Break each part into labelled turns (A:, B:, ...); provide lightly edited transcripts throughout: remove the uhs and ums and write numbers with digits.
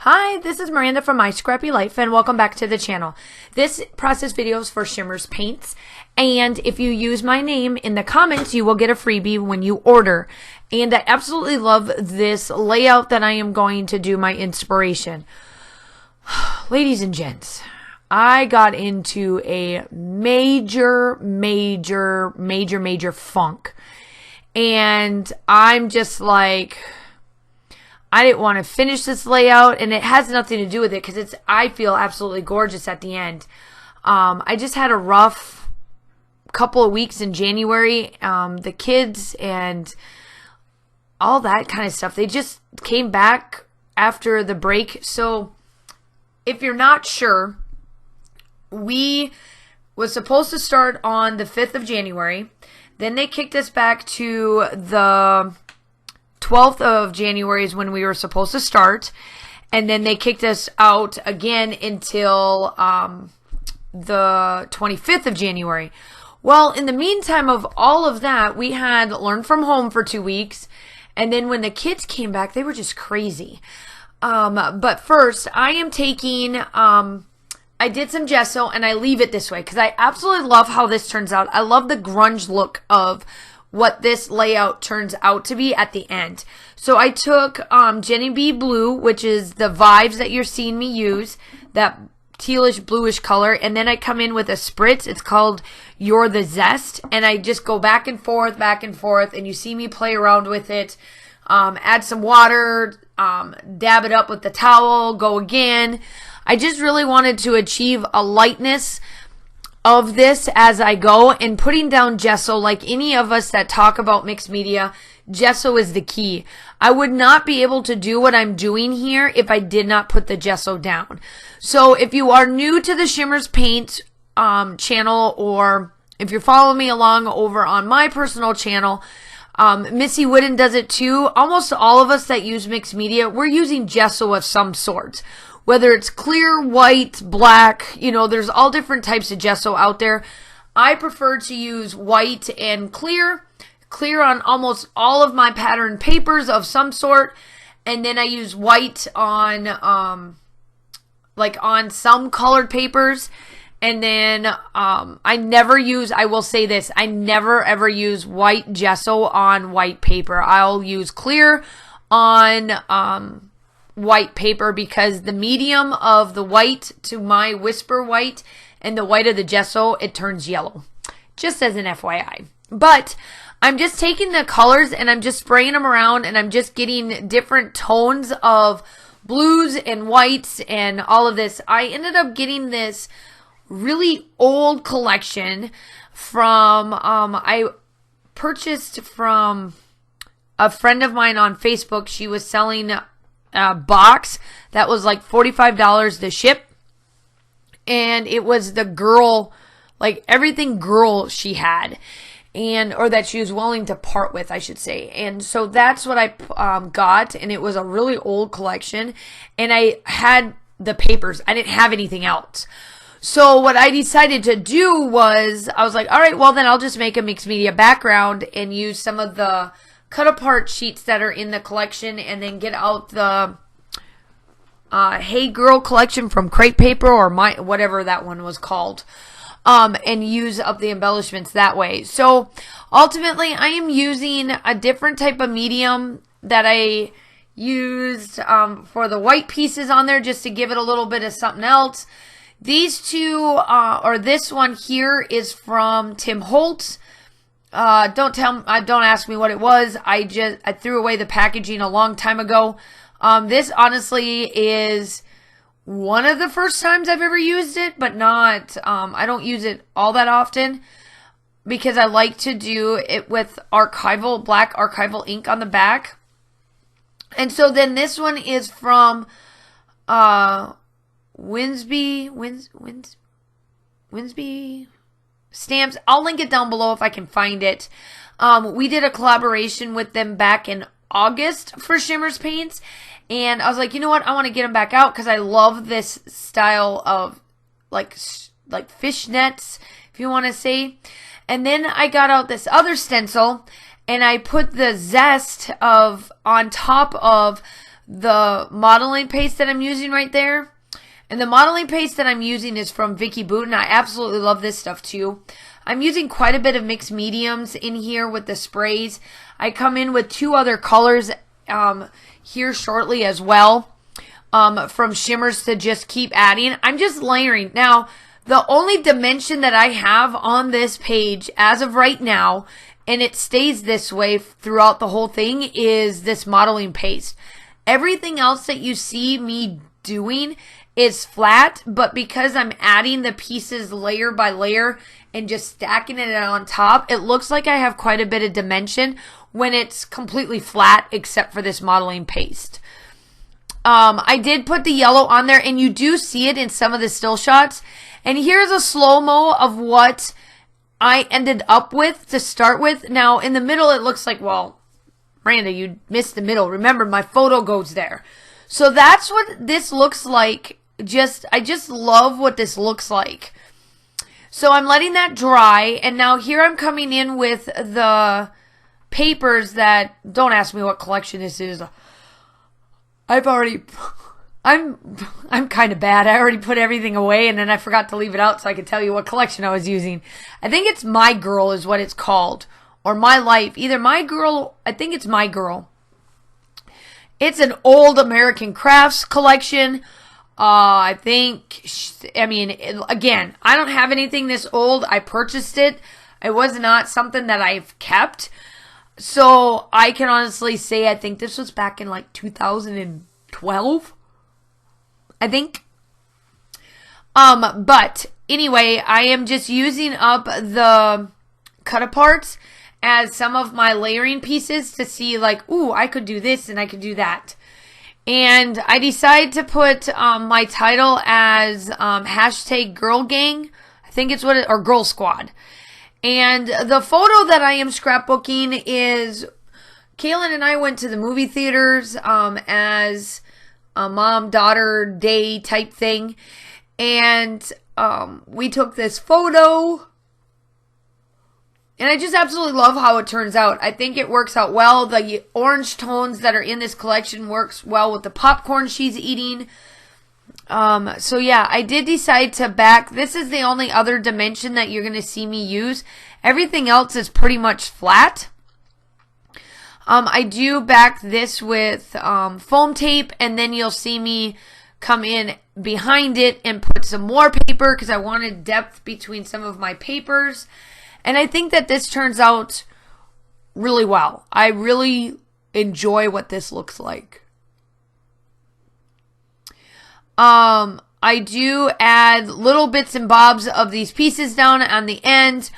A: Hi, this is Miranda from My Scrappy Life, and welcome back to the channel. This process video is for Shimmerz paints, and if you use my name in the comments, you will get a freebie when you order. And I absolutely love this layout that I am going to do my inspiration. Ladies and gents, I got into a major funk, and I'm just like, I didn't want to finish this layout, and it has nothing to do with it because I feel absolutely gorgeous at the end. I just had a rough couple of weeks in January. The kids and all that kind of stuff, they just came back after the break. So if you're not sure, we was supposed to start on the 5th of January. Then they kicked us back to the 12th of January is when we were supposed to start, and then they kicked us out again until the 25th of January. Well, in the meantime of all of that, we had learned from home for 2 weeks, and then when the kids came back, they were just crazy. But first, I am taking, I did some gesso, and I leave it this way because I absolutely love how this turns out. I love the grunge look of what this layout turns out to be at the end. So I took Jeni Bleu, which is the Vibez that you're seeing me use, that tealish bluish color, and then I come in with a Spritz. It's called You're the Zest, and I just go back and forth, and you see me play around with it. Add some water, dab it up with the towel, go again. I just really wanted to achieve a lightness of this as I go, and putting down gesso, like any of us that talk about mixed media, gesso is the key. I would not be able to do what I'm doing here if I did not put the gesso down. So if you are new to the Shimmerz Paint channel, or if you're following me along over on my personal channel, Missy Wooden does it too. Almost all of us that use mixed media, we're using gesso of some sort. Whether it's clear, white, black, you know, there's all different types of gesso out there. I prefer to use white and clear on almost all of my pattern papers of some sort. And then I use white on, like on some colored papers. And then I will say this, I never ever use white gesso on white paper. I'll use clear on, white paper, because the medium of the white to my whisper white and the white of the gesso, it turns yellow, just as an FYI. But I'm just taking the colors and I'm just spraying them around, and I'm just getting different tones of blues and whites and all of this. I ended up getting this really old collection from I purchased from a friend of mine on Facebook. She was selling a box that was like $45 to ship, and it was the girl, like everything girl she had, and or that she was willing to part with, I should say. And so that's what I got, and it was a really old collection, and I had the papers. I didn't have anything else. So what I decided to do was, I was like, all right, well then I'll just make a mixed media background and use some of the cut apart sheets that are in the collection, and then get out the Hey Girl collection from Crepe Paper, or whatever that one was called, and use up the embellishments that way. So ultimately I am using a different type of medium that I used for the white pieces on there, just to give it a little bit of something else. These two, or this one here, is from Tim Holtz. Don't ask me what it was. I threw away the packaging a long time ago. This honestly is one of the first times I've ever used it, but not, I don't use it all that often, because I like to do it with black archival ink on the back. And so then this one is from, Winsby Stamps. I'll link it down below if I can find it. We did a collaboration with them back in August for Shimmerz Paints, and I was like, you know what, I want to get them back out because I love this style of like fishnets, if you want to say. And then I got out this other stencil, and I put the Zest on top of the modeling paste that I'm using right there. And the modeling paste that I'm using is from Vicky Boot, and I absolutely love this stuff too. I'm using quite a bit of mixed mediums in here with the sprays. I come in with 2 other colors here shortly as well from Shimmerz to just keep adding. I'm just layering. Now, the only dimension that I have on this page as of right now, and it stays this way throughout the whole thing, is this modeling paste. Everything else that you see me doing is flat, but because I'm adding the pieces layer by layer and just stacking it on top, it looks like I have quite a bit of dimension when it's completely flat except for this modeling paste. I did put the yellow on there, and you do see it in some of the still shots. And here's a slow-mo of what I ended up with to start with. Now, in the middle, it looks like, well, Miranda, you missed the middle. Remember, my photo goes there. So that's what this looks like. I just love what this looks like. So I'm letting that dry, and now here I'm coming in with the papers that, don't ask me what collection this is. I'm kind of bad. I already put everything away, and then I forgot to leave it out so I could tell you what collection I was using. I think it's My Girl is what it's called, or My Life. Either My Girl, I think it's My Girl. It's an old American Crafts collection. I mean, again, I don't have anything this old. I purchased it. It was not something that I've kept. So I can honestly say I think this was back in like 2012. I think. But anyway, I am just using up the cut-aparts as some of my layering pieces to see like, ooh, I could do this and I could do that. And I decided to put my title as hashtag Girl Gang. I think it's what or Girl Squad. And the photo that I am scrapbooking is Kaylin and I went to the movie theaters as a mom-daughter day type thing. And we took this photo. And I just absolutely love how it turns out. I think it works out well. The orange tones that are in this collection works well with the popcorn she's eating. So yeah, I did decide to back. This is the only other dimension that you're going to see me use. Everything else is pretty much flat. I do back this with foam tape, and then you'll see me come in behind it and put some more paper because I wanted depth between some of my papers. And I think that this turns out really well. I really enjoy what this looks like. I do add little bits and bobs of these pieces down on the end.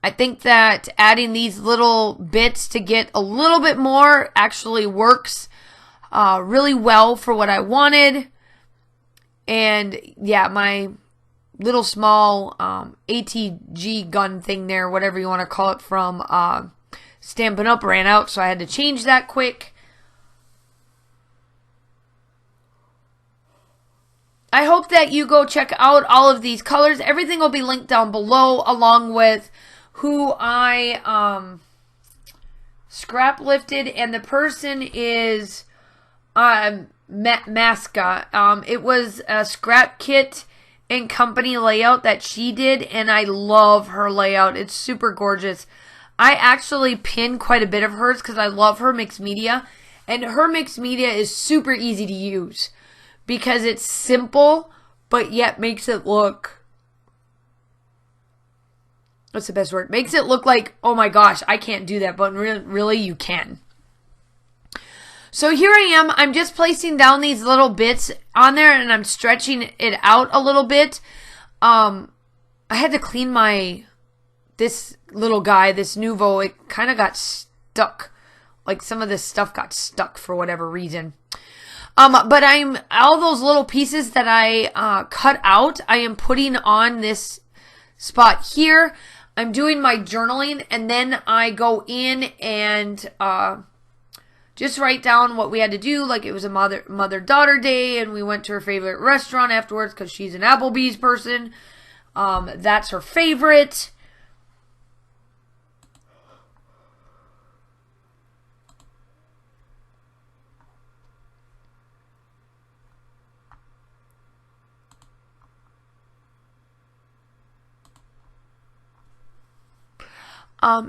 A: I think that adding these little bits to get a little bit more actually works really well for what I wanted. And yeah, my little small ATG gun thing there, whatever you want to call it, from Stampin' Up! Ran out, so I had to change that quick. I hope that you go check out all of these colors. Everything will be linked down below, along with who I scrap lifted, and the person is Masca. It was a scrap kit and company layout that she did, and I love her layout. It's super gorgeous. I actually pin quite a bit of hers because I love her mixed media, and her mixed media is super easy to use because it's simple but yet makes it look, what's the best word? Makes it look like, oh my gosh, I can't do that, but really you can. So here I am. I'm just placing down these little bits on there, and I'm stretching it out a little bit. I had to clean this little guy, this Nouveau. It kind of got stuck. Like some of this stuff got stuck for whatever reason. But all those little pieces that I cut out, I am putting on this spot here. I'm doing my journaling, and then I go in and just write down what we had to do. Like it was a mother-daughter day, and we went to her favorite restaurant afterwards because she's an Applebee's person. That's her favorite.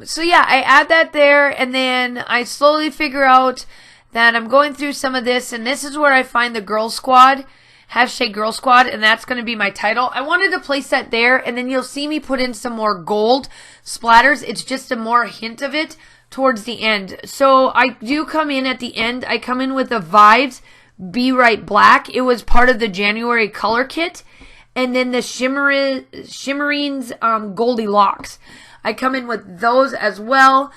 A: So yeah, I add that there, and then I slowly figure out that I'm going through some of this, and this is where I find the Girl Squad, hashtag Girl Squad, and that's going to be my title. I wanted to place that there, and then you'll see me put in some more gold splatters. It's just a more hint of it towards the end. So I do come in at the end. I come in with the Vibez Be Right Black. It was part of the January color kit. And then the Shimmerz Goldie Lox. I come in with those as well.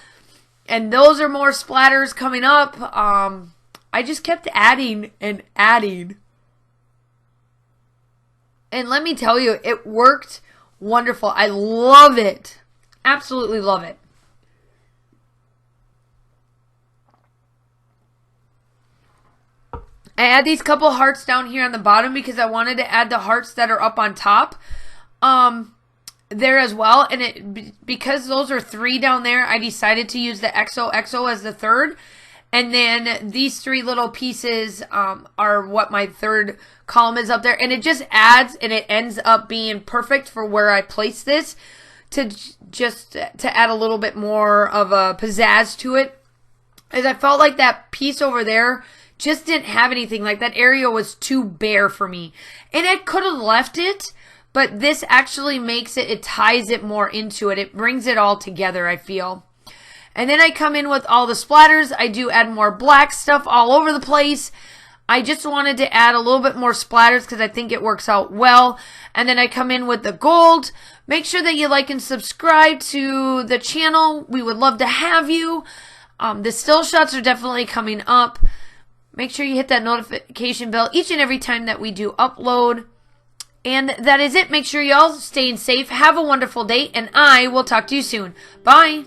A: And those are more splatters coming up. I just kept adding and adding. And let me tell you, it worked wonderful. I love it. Absolutely love it. I add these couple hearts down here on the bottom because I wanted to add the hearts that are up on top there as well. And because those are 3 down there, I decided to use the XOXO as the third. And then these 3 little pieces are what my third column is up there. And it just adds, and it ends up being perfect for where I place this to add a little bit more of a pizzazz to it. As I felt like that piece over there just didn't have anything. Like that area was too bare for me. And I could have left it, but this actually makes it ties it more into it. It brings it all together, I feel. And then I come in with all the splatters. I do add more black stuff all over the place. I just wanted to add a little bit more splatters because I think it works out well. And then I come in with the gold. Make sure that you like and subscribe to the channel. We would love to have you. The still shots are definitely coming up. Make sure you hit that notification bell each and every time that we do upload. And that is it. Make sure y'all staying safe. Have a wonderful day. And I will talk to you soon. Bye.